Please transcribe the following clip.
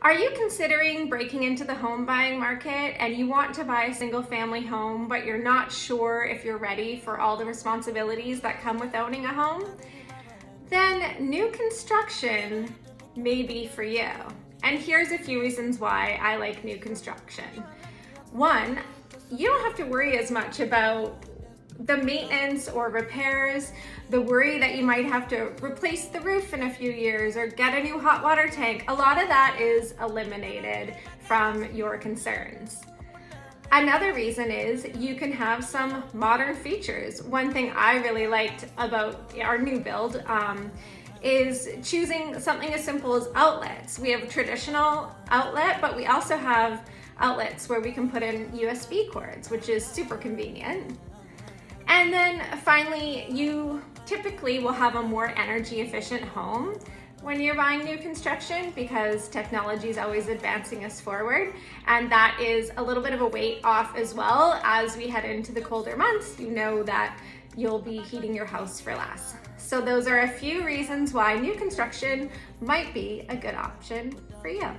Are you considering breaking into the home buying market and you want to buy a single family home, but you're not sure if you're ready for all the responsibilities that come with owning a home? Then new construction may be for you. And here's a few reasons why I like new construction. One, you don't have to worry as much about the maintenance or repairs, the worry that you might have to replace the roof in a few years or get a new hot water tank. A lot of that is eliminated from your concerns. Another reason is you can have some modern features. One thing I really liked about our new build is choosing something as simple as outlets. We have a traditional outlet, but we also have outlets where we can put in USB cords, which is super convenient. And then finally, you typically will have a more energy efficient home when you're buying new construction because technology is always advancing us forward. And that is a little bit of a weight off as well. As we head into the colder months, you know that you'll be heating your house for less. So those are a few reasons why new construction might be a good option for you.